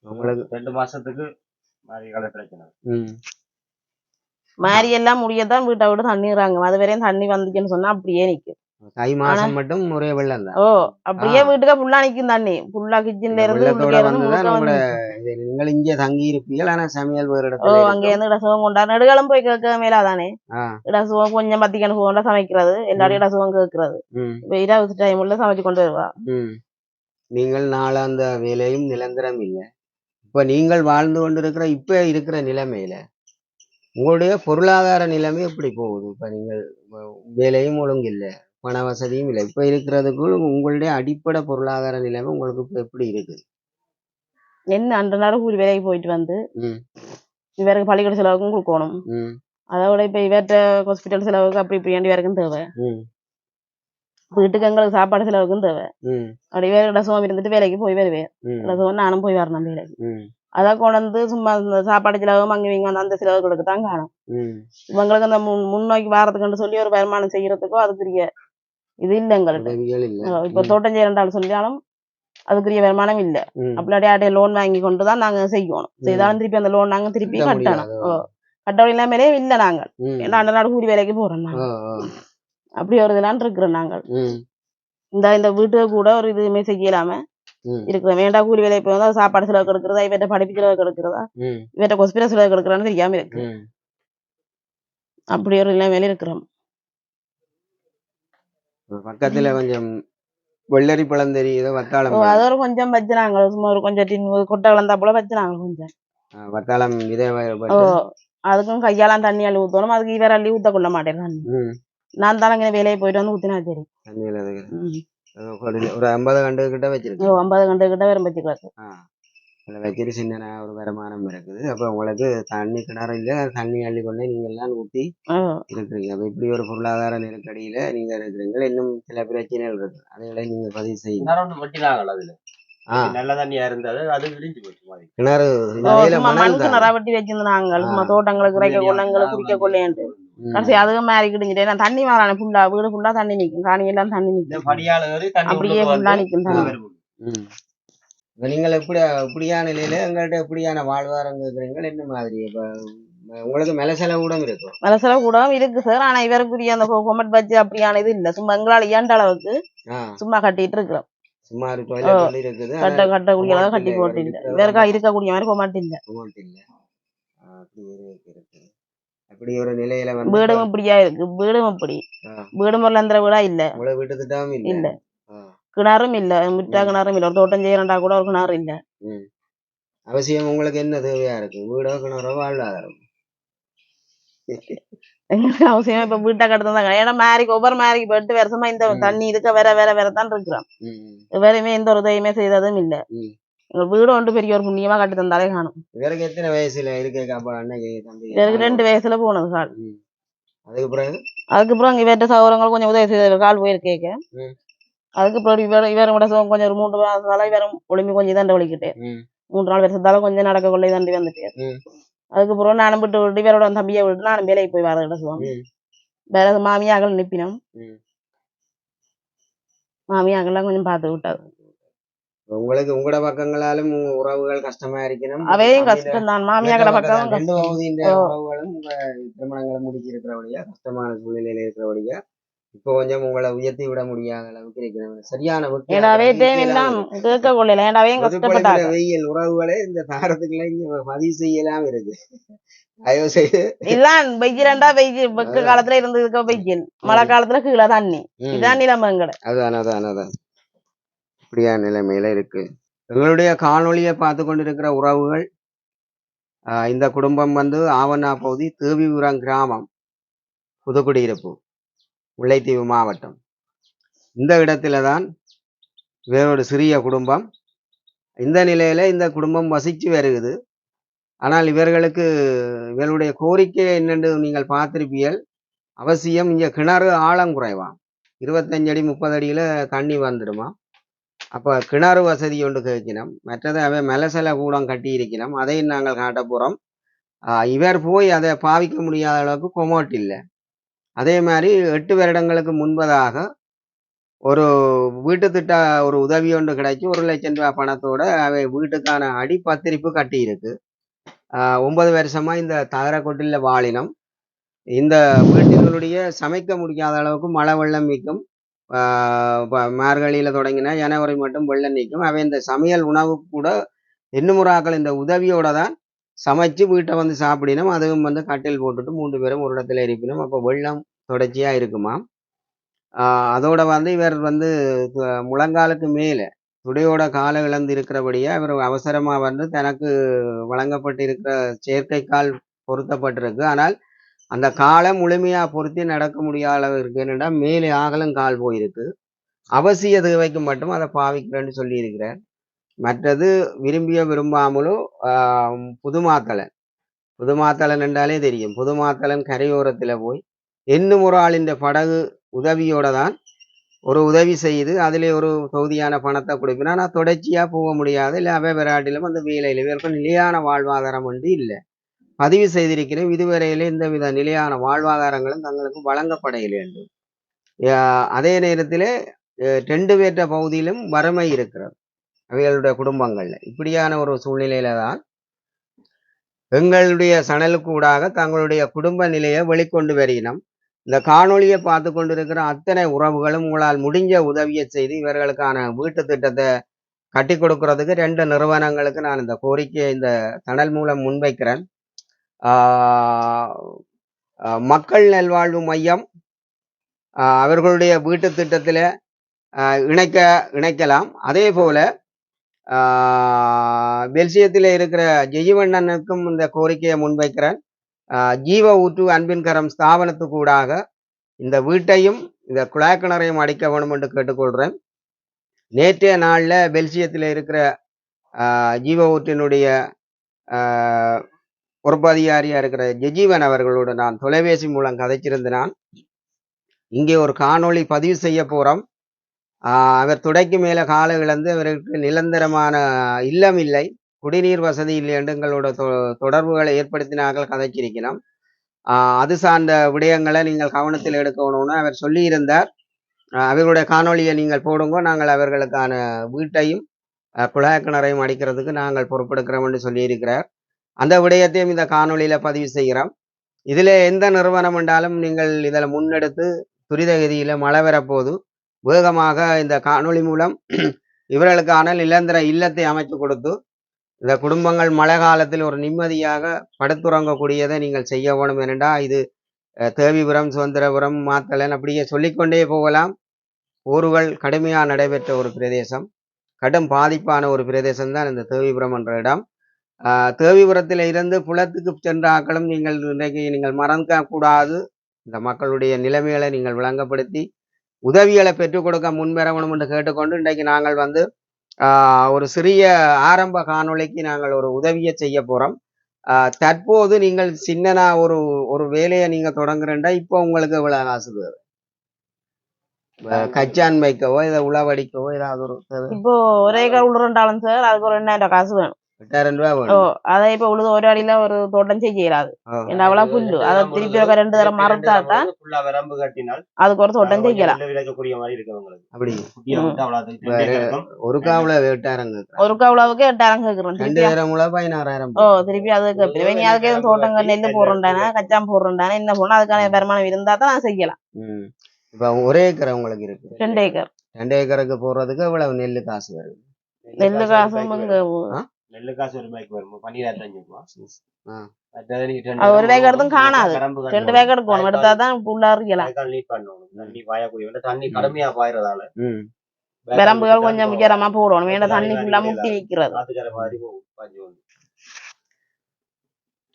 [SPEAKER 1] உங்களுக்கு
[SPEAKER 2] 2 மாசத்துக்கு பிரச்சனை.
[SPEAKER 3] மாறி எல்லாம் முடியத்தான் வீட்டை விட்டு தண்ணிடுறாங்க. அது வரையும் தண்ணி வந்துச்சுன்னு சொன்னா அப்படியே நிக்கும்.
[SPEAKER 1] தை
[SPEAKER 3] ஆனா
[SPEAKER 1] மாசம் மட்டும் ஒரே வெள்ளம் தான்.
[SPEAKER 3] ஓ அப்படியே வீட்டுக்கு ஃபுல்லா நிக்கும் தண்ணி. ஃபுல்லா கிச்சன்ல இருந்து
[SPEAKER 1] வெள்ளத்தோட
[SPEAKER 3] உள்ளுக்கே இருந்து
[SPEAKER 1] வந்துதான்
[SPEAKER 3] முழுக்க
[SPEAKER 1] உங்களோட
[SPEAKER 3] வந்து
[SPEAKER 1] நீங்கள் இங்கே தங்கி இருப்பீர்கள், ஆனா சமையல் வேறு
[SPEAKER 3] ஓ
[SPEAKER 1] இடத்துல
[SPEAKER 3] அங்க
[SPEAKER 1] இருக்கும்.
[SPEAKER 3] இருந்து இடசுவம் கொண்டா நெடுகாலம் போய் கேட்க மேலாதானே.
[SPEAKER 1] ஆ
[SPEAKER 3] இடசுவம் கொஞ்சம் பத்திக்கணும் போகண்டா சமைக்கிறது, எல்லாரும் இடசுவம் கேட்கறது.
[SPEAKER 1] ம்
[SPEAKER 3] இப்ப இரவு டைம்ல சமைச்சு கொண்டு வருவா.
[SPEAKER 1] ம் நீங்கள் நாளாந்த வேலையும் நிரந்தரம் இல்லை. இப்ப நீங்கள் வாழ்ந்து கொண்டிருக்கிற இப்ப இருக்கிற நிலைமையில உங்களுடைய பொருளாதார நிலைமை எப்படி போகுது? இப்ப நீங்கள் வேலையும் ஒழுங்கு இல்லை, பண வசதியும் இல்லை. இப்ப இருக்கிறதுக்குள் உங்களுடைய அடிப்படை பொருளாதார நிலைமை உங்களுக்கு இப்ப எப்படி இருக்குது?
[SPEAKER 3] என்ன அன்ற நேரம் கூலி வேலைக்கு போயிட்டு வந்து
[SPEAKER 1] ம்
[SPEAKER 3] இவருக்கு பள்ளிக்கூட செலவுக்கும் கொடுக்கணும்.
[SPEAKER 1] ம்
[SPEAKER 3] அதோட இப்ப இவர்கிட்ட ஹாஸ்பிட்டல் செலவுக்கு அப்படி இப்படி வரைக்கும் தேவை.
[SPEAKER 1] ம்
[SPEAKER 3] வீட்டுக்கு எங்களுக்கு சாப்பாடு செலவுக்கும் தேவை.
[SPEAKER 1] ம்
[SPEAKER 3] அப்படி வேற இடசுவம் இருந்துட்டு வேலைக்கு போய் வருவேன்.
[SPEAKER 1] ம்
[SPEAKER 3] இடசுவம் நானும் போய் வரணும் வேலைக்கு.
[SPEAKER 1] ம்
[SPEAKER 3] அதான் கொண்டு வந்து சும்மா இந்த சாப்பாடு செலவு மங்குவீங்க அந்த செலவு கொடுக்கத்தான் காணும்.
[SPEAKER 1] ம்
[SPEAKER 3] இவங்களுக்கு அந்த முன்னோக்கி வாரத்துக்குன்னு சொல்லி ஒரு வருமானம் செய்யறதுக்கோ அதுக்குரிய இது இல்லை எங்கள்கிட்ட.
[SPEAKER 1] உதவிகள் இல்லை.
[SPEAKER 3] இப்ப தோட்டம் செய்யறேன்டாலும் சொல்லியாலும் அதுக்குரிய வருமானம் இல்ல.
[SPEAKER 1] ம்
[SPEAKER 3] அப்படி ஆட்டைய லோன் வாங்கி கொண்டுதான் நாங்க செய்யணும். செய்தாலும் திருப்பி அந்த லோன் நாங்க திருப்பி
[SPEAKER 1] கட்ட
[SPEAKER 3] கட்டணும்.
[SPEAKER 1] முடியாது.
[SPEAKER 3] கட்ட இல்லாமலே இல்ல நாங்கள்.
[SPEAKER 1] ம்
[SPEAKER 3] ஏன்னா அந்த நாடு கூலி வேலைக்கு போறோம் நாங்க. அப்படி ஒரு இதெல்லாம் இருக்கிறோம் நாங்கள்.
[SPEAKER 1] ம்
[SPEAKER 3] இந்த வீட்டுக்கு கூட ஒரு இதுவுமே செய்யலாம
[SPEAKER 1] ம்
[SPEAKER 3] இருக்கிறோம். வேண்டாம் கூலி வேலைக்கு போய் சாப்பாடு செலவு கெடுக்கிறதா, இவற்ற படிப்பு செலவு கெடுக்கிறதா,
[SPEAKER 1] ம்
[SPEAKER 3] இவற்ற ஹாஸ்பிட்டல் செலவு கெடுக்கிறான்னு தெரியாம இருக்கு.
[SPEAKER 1] ம்
[SPEAKER 3] அப்படி ஒரு நிலைமையில இருக்கிறோம்.
[SPEAKER 1] பக்கத்துல கொஞ்சம் வெள்ளரி பழம் தெரியுதோ, வத்தாளம் பழம்.
[SPEAKER 3] அது ஒரு கொஞ்சம் வச்சுனாங்க. சும்மா ஒரு கொஞ்சம் கொட்டை வளர்ந்தா போல வச்சுனாங்க கொஞ்சம்.
[SPEAKER 1] வத்தாளம் இதே
[SPEAKER 3] ஓ அதுக்கும் கையாலாம் தண்ணி அள்ளி ஊத்தணும். அதுக்கு இவர் அள்ளி ஊத்த கொள்ள மாட்டேன் தண்ணி. நான் தானே இங்கே வேலையை போயிட்டு வந்து ஊத்தினா சரி.
[SPEAKER 1] ஒரு 50 கண்டு கிட்ட வச்சிருக்கேன்.
[SPEAKER 3] 50 கண்டு கிட்ட வரும் வச்சுக்கிறாரு.
[SPEAKER 1] அதில் வச்சுட்டு சின்ன ஒரு வருமானம் இருக்குது. அப்போ உங்களுக்கு தண்ணி கிணறு இல்லை, தண்ணி அள்ளி கொண்டே நீங்கள் எல்லாம் ஊற்றி இருக்கிறீங்க. அப்போ இப்படி ஒரு பொருளாதார நெருக்கடியில் நீங்கள் இருக்கிறீங்க. இன்னும் சில பிரச்சனைகள் இருக்கு, அதுகளை நீங்கள் பதிவு செய்யுங்க.
[SPEAKER 2] நல்ல தண்ணியா இருந்தது, அது விழிஞ்சு போச்சு மாதிரி.
[SPEAKER 1] கிணறு
[SPEAKER 3] மண் கிணறா வெட்டி வச்சிருந்தாங்க. சும்மா தோட்டங்களுக்கு குறைக்க கொள்ளங்களுக்கு குடிக்க கொள்ளையன்ட்டு கடைசி அதுவும் மாறி கிடிஞ்சிட்டு. ஏன்னா தண்ணி மாறான ஃபுல்லா வீடு ஃபுல்லா தண்ணி நிற்கும், காணி எல்லாம் தண்ணி நிற்கும், அப்படியே ஃபுல்லா நிற்கும் தண்ணி.
[SPEAKER 1] நீங்கள் இப்படியான நிலையில எங்கள்கிட்ட எப்படியான வாழ்வாரம் இருக்கிறீங்க? என்ன மாதிரி இப்போ உங்களுக்கு மேல செலவு கூட இருக்கும்?
[SPEAKER 3] மேல செலவு கூட இருக்கு சார். ஆனா இவருக்குரிய அந்த கொமெண்ட் பட்ஜெட் அப்படியான இது இல்லை. சும்மா எங்களால் ஏண்ட அளவுக்கு சும்மா கட்டிட்டு இருக்கிறோம்.
[SPEAKER 1] சும்மா ஒரு டாய்லெட் இருக்குது,
[SPEAKER 3] கட்டக்கூடிய அளவு கட்டி போட்டு இல்லை. இவருக்கா இருக்கக்கூடிய மாதிரி கொமெண்ட் இல்லை.
[SPEAKER 1] அப்படி ஒரு நிலையில
[SPEAKER 3] வீடும் இப்படியா இருக்கு. வீடும் இப்படி வீடு முறையில வீடா இல்ல,
[SPEAKER 1] வீட்டு திட்டமும்
[SPEAKER 3] இல்ல, கிணறும் இல்ல, முற்றா கிணறும் இல்ல. ஒரு தோட்டம் செய்யறா கூட ஒரு கிணறு இல்ல.
[SPEAKER 1] அவசியம் உங்களுக்கு என்ன தேவையா இருக்கு? வீடோ கிணறோ வாழ்வாதாரம்?
[SPEAKER 3] எங்களுக்கு அவசியம் இப்ப வீட்டை கட்டுதான். ஏன்னா மேரிக்கு ஒவ்வொரு மேரிக்கு 8 வருஷமா இந்த தண்ணி இதுக்க வேற தான் இருக்கிறோம். வேறமே எந்த ஒரு உதவியுமே செய்ததும் இல்ல. எங்க வீடு ஒன்று பெரிய ஒரு புண்ணியமா கட்டி தந்தாலே காணும்.
[SPEAKER 1] இவருக்கு எத்தனை வயசுல இருக்கு?
[SPEAKER 3] இவருக்கு 2 வயசுல போனது கால்.
[SPEAKER 1] அதுக்கப்புறம்
[SPEAKER 3] அங்க இவர்கிட்ட சௌகரங்கள் கொஞ்சம் உதவி செய்த கால் போயிருக்கேங்க. அதுக்கப்புறம் இவரோட கொஞ்சம் ஒரு 3 மாசத்தால இவரும் ஒளிம்பி கொஞ்சம் தண்டை ஒழிக்கிட்டேன். 3-4 வருஷத்தால கொஞ்சம் நடக்க கொள்ளை தண்டி வந்துட்டேன். அதுக்கப்புறம் நானும் விட்டு இவரோட தம்பியை விட்டு நானும் வேலைக்கு போய் வர இடசுவோம். வேற மாமியாக்கள் நிப்பினோம். மாமியாக்கள்லாம் கொஞ்சம் பார்த்து விட்டாது.
[SPEAKER 1] உங்களுக்கு உங்களோட பக்கங்களாலும் உறவுகள் கஷ்டமா இருக்கணும்.
[SPEAKER 3] அவையும் கஷ்டம் தான். மாமியாக்கள பக்கம்
[SPEAKER 1] உறவுகளும் திருமணங்களை முடிச்சு இருக்கிறபடியா கஷ்டமான சூழ்நிலையில இருக்கிறபடியா இப்போ கொஞ்சம் உங்களை உயர்த்தி விட முடியாத அளவுக்கு இருக்கிறாங்க. சரியான
[SPEAKER 3] கேட்க கொள்ளல. ஏண்டாவையும் கஷ்டப்பட்டாங்க.
[SPEAKER 1] வெயில் உறவுகளே இந்த தாரத்துக்குள்ள இங்க பதிவு செய்யலாம் இருக்கு. தயவு செய்து
[SPEAKER 3] இதுதான் வெயிலண்டா வெயில் வெக்க காலத்துல இருந்ததுக்கு வெயில், மழை காலத்துல கீழே தண்ணி. இதுதான் நிலைமைங்கட.
[SPEAKER 1] அதான் இப்படியா நிலைமையில இருக்கு. எங்களுடைய காணொலியை பார்த்து கொண்டிருக்கிற உறவுகள், இந்த குடும்பம் ஆவண்ணா பகுதி தேவிபுரம் கிராமம், புதுக்குடியிருப்பு, முல்லைத்தீவு மாவட்டம். இந்த இடத்துல தான் வேறொரு சிறிய குடும்பம். இந்த நிலையில இந்த குடும்பம் வசிச்சு வருகிறது. ஆனால் இவர்களுடைய கோரிக்கை என்னென்று நீங்கள் பார்த்திருப்பீர்கள். அவசியம் இங்க கிணறு ஆழம் குறைவாம். 25 அடி 30 அடியில தண்ணி வந்துடுமா. அப்ப கிணறு வசதி ஒன்று கேட்கணும். மற்றது அவை மெலசல கூடம் கட்டி இருக்கணும். அதையும் நாங்கள் காட்ட போறோம். இவர் போய் அதை பாவிக்க முடியாத அளவுக்கு கொமோட் இல்லை. அதே மாதிரி 8 வருடங்களுக்கு முன்பதாக ஒரு வீட்டு திட்ட ஒரு உதவி ஒன்று கிடைச்சி 1 லட்சம் ரூபாய் பணத்தோட அவை வீட்டுக்கான அடி பத்திரிப்பு கட்டி இருக்கு. 9 வருஷமா இந்த தகர கொட்டில வாழினம். இந்த வீட்டினுடைய சமைக்க முடியாத அளவுக்கு மழை வெள்ளம் நிற்கும். மார்கழியில தொடங்கினா ஜனவரி மட்டும் வெள்ளம் நிற்கும். அவை இந்த சமையல் உணவு கூட எண்ணுமுறாக்கள் இந்த உதவியோட தான் சமைச்சு வீட்டை வந்து சாப்பிடினோம். அதுவும் வந்து கட்டில் போட்டுட்டு 3 பேரும் ஒரு இடத்துல இருப்பினோம். அப்போ வெள்ளம் தொடர்ச்சியா இருக்குமா. அதோட வந்து இவர் வந்து முழங்காலுக்கு மேலே துடையோட காலை இழந்து இருக்கிறபடியே இவர் அவசரமா வந்து தனக்கு வழங்கப்பட்டிருக்கிற செயற்கைக்கால் பொருத்தப்பட்டிருக்கு. ஆனால் அந்த காலை முழுமையா பொருத்தி நடக்க முடியாத அளவு இருக்குன்னா மேலே ஆகலும் கால் போயிருக்கு. அவசிய தேவைக்கு மட்டும் அதை பாவிக்கிறேன்னு சொல்லி இருக்கிறார். மற்றது விரும்பாமலும் புதுமாத்தலன் என்றாலே தெரியும். புதுமாத்தலன் கரையோரத்தில் போய் இன்னும் ஒரு ஆளின் படகு உதவியோட தான் ஒரு உதவி செய்து அதிலே ஒரு தொகுதியான பணத்தை கொடுப்பினா நான் தொடர்ச்சியா போக முடியாது. இல்லை அவை விராட்டிலும் அந்த வேலையில் இவருக்கு நிலையான வாழ்வாதாரம் வந்து இல்லை. பதிவு செய்திருக்கிறேன். இதுவரையிலே எந்தவித நிலையான வாழ்வாதாரங்களும் தங்களுக்கு வழங்கப்படையில்லை என்று. அதே நேரத்தில் 2 பேற்ற பகுதியிலும் வறுமை இருக்கிறது அவைகளுடைய குடும்பங்கள்ல. இப்படியான ஒரு சூழ்நிலையில தான் எங்களுடைய சணலுக்கு ஊடாக தங்களுடைய குடும்ப நிலையை வெளிக்கொண்டு வருகிறோம். இந்த காணொலியை பார்த்து கொண்டிருக்கிற அத்தனை உறவுகளும் உங்களால் முடிஞ்ச உதவியை செய்து இவர்களுக்கான வீட்டு திட்டத்தை கட்டி கொடுக்கறதுக்கு 2 நிறுவனங்களுக்கு நான் இந்த கோரிக்கையை இந்த தணல் மூலம் முன்வைக்கிறேன். மக்கள் நல்வாழ்வு மையம் அவர்களுடைய வீட்டு திட்டத்தில் இணைக்கலாம். அதே போல பெல்ஜியத்தில் இருக்கிற ஜெயிவண்ணனுக்கும் இந்த கோரிக்கையை முன்வைக்கிறேன். ஜீவ ஊற்று அன்பின் கரம் ஸ்தாபனத்துக்கு ஊடாக இந்த வீட்டையும் இந்த குழாய் கிணறையும் அடிக்க வேணும் என்று கேட்டுக்கொள்கிறேன். நேற்றைய நாளில் பெல்ஜியத்தில் இருக்கிற ஜீவ ஊற்றினுடைய பொறுப்பதிகாரியா இருக்கிற ஜெஜீவன் அவர்களோடு நான் தொலைபேசி மூலம் கதைச்சிருந்தேன். இங்கே ஒரு காணொளி பதிவு செய்ய போறோம். அவர் துடைக்கு மேல காலை இழந்து அவருக்கு நிரந்தரமான இல்லம் இல்லை, குடிநீர் வசதி இல்லை என்று எங்களோட தொடர்புகளை ஏற்படுத்தினார்கள் கதைச்சிருக்கிறோம். அது சார்ந்த விடயங்களை நீங்கள் கவனத்தில் எடுக்கணும்னு அவர் சொல்லியிருந்தார். அவர்களுடைய காணொலியை நீங்கள் போடுங்க. நாங்கள் அவர்களுக்கான வீட்டையும் குழாய் கிணறையும் அடிக்கிறதுக்கு நாங்கள் பொறுப்பெடுக்கிறோம் என்று சொல்லியிருக்கிறார். அந்த விடயத்தையும் இந்த காணொலியில பதிவு செய்கிறோம். இதுல எந்த நிறுவனம் என்றாலும் நீங்கள் இதில் முன்னெடுத்து துரிதகதியில மழை வரப்போது வேகமாக இந்த காணொளி மூலம் இவர்களுக்கான நிரந்தர இல்லத்தை அமைத்து கொடுத்து இந்த குடும்பங்கள் மழை காலத்தில் ஒரு நிம்மதியாக படுத்துறங்கக்கூடியதை நீங்கள் செய்ய வேணும். என்னென்றா இது தேவிபுரம், சுதந்திரபுரம், மாத்தளன் அப்படியே சொல்லிக்கொண்டே போகலாம். போர்கள் கடுமையாக நடைபெற்ற ஒரு பிரதேசம், கடும் பாதிப்பான ஒரு பிரதேசம் தான் இந்த தேவிபுரம் என்ற இடம். தேவிபுரத்தில் இருந்து புலத்துக்கு சென்ற ஆக்களும் நீங்கள் இன்றைக்கு நீங்கள் மறக்க கூடாது. இந்த மக்களுடைய நிலைமைகளை நீங்கள் விளங்கப்படுத்தி உதவிகளை பெற்றுக் கொடுக்க முன்வரணும் என்று கேட்டுக்கொண்டு இன்றைக்கு நாங்கள் வந்து ஒரு சிறிய ஆரம்ப காணொளிக்கு நாங்கள் ஒரு உதவியை செய்ய போறோம். தற்போது நீங்கள் சின்னனா ஒரு வேலையை நீங்க தொடங்குறேன்டா இப்போ உங்களுக்கு எவ்வளவு காசு தேவை? கச்சான் வைக்கவோ இதை உழவடிக்கவோ ஏதாவது ஒரு
[SPEAKER 3] இப்போ ஒரு ஏக்கர் உழுறாலும் சார் அதுக்கு ஒரு 2000 காசு வேணும்.
[SPEAKER 1] 8000 ரூபாய் வேணும்.
[SPEAKER 3] அதை இப்ப உழுது ஒரு அடியில ஒரு தோட்டம் செய்யலாது. அவ்வளவு புல்லு அதை திருப்பி 2 தரம் மறந்தாதான் அதுக்கு ஒரு தோட்டம் செய்யலாம்.
[SPEAKER 1] அப்படி ஒரு காவுளவுக்கு
[SPEAKER 3] 8000 கேக்குறோம்.
[SPEAKER 1] 16,000.
[SPEAKER 3] திருப்பி அதுக்கு அதுக்கு எதுவும் தோட்டங்கள் நெல்லு போடுறேன்டானே கச்சான் போடுறேன்டானே என்ன போனா அதுக்கான வருமானம் இருந்தா தான் நான் செய்யலாம்.
[SPEAKER 1] இப்ப ஒரே ஏக்கர் உங்களுக்கு இருக்கு?
[SPEAKER 3] 2 ஏக்கர்.
[SPEAKER 1] 2 ஏக்கருக்கு போடுறதுக்கு இவ்வளவு நெல்லு காசு வருது?
[SPEAKER 3] நெல்லு காசு
[SPEAKER 2] நெல்லு காசு ஒரு மேய்க்கு வரும் 12,500
[SPEAKER 3] ஒரு வேகத்தும் காணாது. 2 வேக எடுக்கணும், எடுத்தாதான் புல்லா இருக்கலாம்.
[SPEAKER 2] தண்ணி கடுமையா பாயறதால
[SPEAKER 3] பெரம்புகள் கொஞ்சம் உயரமா போடணும், வேண்ட தண்ணி ஃபுல்லா முட்டி நிக்கிறது.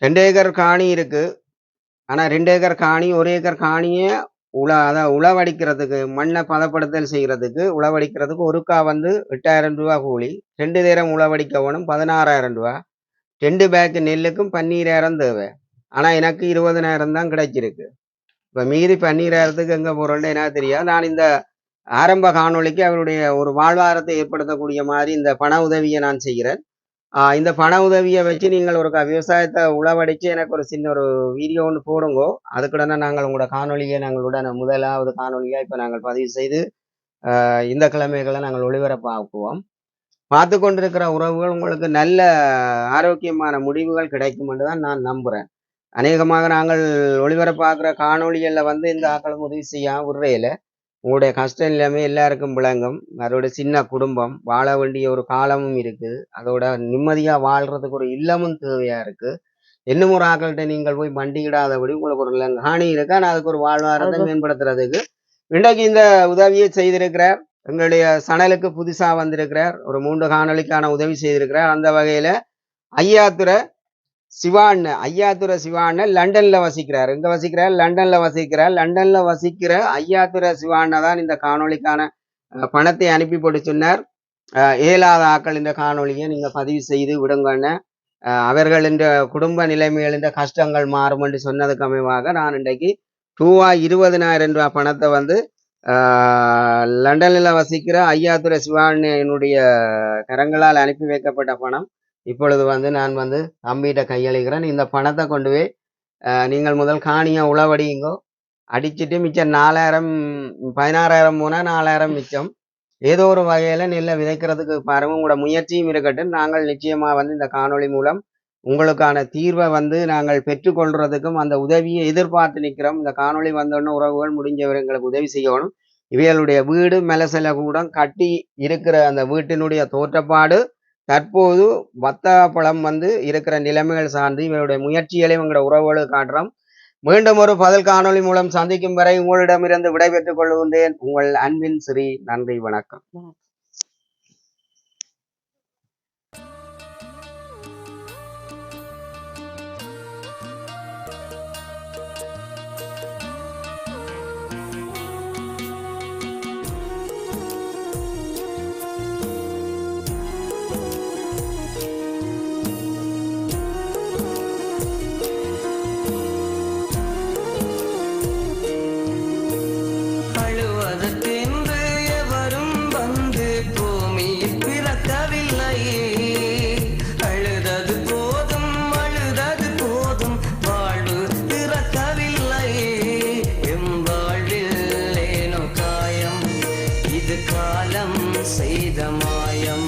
[SPEAKER 1] 2 ஏக்கர் காணி இருக்கு. ஆனா 2 ஏக்கர் காணி, 1 ஏக்கர் காணியே உழவடிக்கிறதுக்கு மண்ணை பதப்படுத்தல் செய்யறதுக்கு உழவடிக்கிறதுக்கு ஒருக்கா வந்து 8000 ரூபா கூலி, 2 நேரம் உழவடிக்க வேணும் 16,000 ரூபா, 2 பேக் நெல்லுக்கும் 12,000 தேவை. ஆனா எனக்கு 20,000 தான் கிடைச்சிருக்கு. இப்ப மீதி 12,000க்கு எங்க போறோன்னு எனக்கு தெரியாது. நான் இந்த ஆரம்ப காணொளிக்கு அவருடைய ஒரு வாழ்வாதாரத்தை ஏற்படுத்தக்கூடிய மாதிரி இந்த பண உதவியை நான் செய்கிறேன். இந்த பண உதவியை வச்சு நீங்கள் ஒரு விவசாயத்தை உழவடிச்சு எனக்கு ஒரு சின்ன ஒரு வீடியோ ஒன்று போடுங்கோ. அதுக்குடனே நாங்கள் உங்களோட காணொலியை நாங்களுடன் முதலாவது காணொலியாக இப்போ நாங்கள் பதிவு செய்து இந்த கிழமைகளை நாங்கள் ஒளிபரப்பாக்குவோம். பார்த்து கொண்டிருக்கிற உறவுகள் உங்களுக்கு நல்ல ஆரோக்கியமான முடிவுகள் கிடைக்கும் என்று தான் நான் நம்புகிறேன். அநேகமாக நாங்கள் ஒளிபரப்பாக்குற காணொளிகளில் வந்து இந்த ஆக்களும் உதவி செய்யாம விடுறையில உங்களுடைய கஷ்ட நிலைமை எல்லாருக்கும் விளங்கும். அதோட சின்ன குடும்பம் வாழ வேண்டிய ஒரு காலமும் இருக்குது. அதோட நிம்மதியா வாழ்றதுக்கு ஒரு இல்லமும் தேவையா இருக்கு. இன்னும் ஒரு ஆக்கள்கிட்ட நீங்கள் போய் மண்டியிடாதபடி உங்களுக்கு ஒரு ஹானி இருக்கு. ஆனால் அதுக்கு ஒரு வாழ்வாரத்தை மேம்படுத்துறதுக்கு இன்றைக்கு இந்த உதவியை செய்திருக்கிறார். எங்களுடைய சனலுக்கு புதுசா வந்திருக்கிறார். ஒரு 3 காணொளிக்கான உதவி செய்திருக்கிறார். அந்த வகையில ஐயாத்துறை சிவான் லண்டன்ல வசிக்கிறார். எங்க வசிக்கிறார்? லண்டன்ல வசிக்கிறார். லண்டன்ல வசிக்கிற ஐயாத்துறை சிவான தான் இந்த காணொளிக்கான பணத்தை அனுப்பி போட்டு சொன்னார். இயலாத ஆக்கள் இந்த காணொளியை நீங்க பதிவு செய்து விடுங்கன்னு அவர்கள் இந்த குடும்ப நிலைமைகள் இந்த கஷ்டங்கள் மாறும் என்று சொன்னதுக்கு அமைவாக நான் இன்றைக்கு ரூபா பணத்தை வந்து லண்டனில் வசிக்கிற ஐயாத்துறை சிவானியனுடைய கரங்களால் அனுப்பி வைக்கப்பட்ட பணம் இப்பொழுது வந்து நான் வந்து தம்பிகிட்ட கையளிக்கிறேன். இந்த பணத்தை கொண்டு போய் நீங்கள் முதல் காணியை உளவடியுங்கோ. அடிச்சுட்டு மிச்சம் 16,000 போனால் 4,000 மிச்சம். ஏதோ ஒரு வகையில நெல்லை விதைக்கிறதுக்கு பாருங்க. உங்களோட முயற்சியும் இருக்கட்டும். நாங்கள் நிச்சயமா வந்து இந்த காணொளி மூலம் உங்களுக்கான தீர்வை வந்து நாங்கள் பெற்றுக்கொள்றதுக்கும் அந்த உதவியை எதிர்பார்த்து நிற்கிறோம். இந்த காணொளி வந்தோடனே உறவுகள் முடிஞ்சவர் எங்களுக்கு உதவி செய்யணும். இவைகளுடைய வீடு மெலசல கூட கட்டி இருக்கிற அந்த வீட்டினுடைய தோற்றப்பாடு தற்போது வத்தாப்பழம் வந்து இருக்கிற நிலைமைகள் சார்ந்து இவருடைய முயற்சிகளையும் எங்களோட உறவுகளுக்கு காட்டுறோம். மீண்டும் ஒரு பதில் காணொளி மூலம் சந்திக்கும் வரை உங்களிடமிருந்து விடைபெற்றுக் கொள்கின்றேன். உங்கள் அன்பின் ஸ்ரீ. நன்றி, வணக்கம்.
[SPEAKER 4] காலம் செய்த மாயம்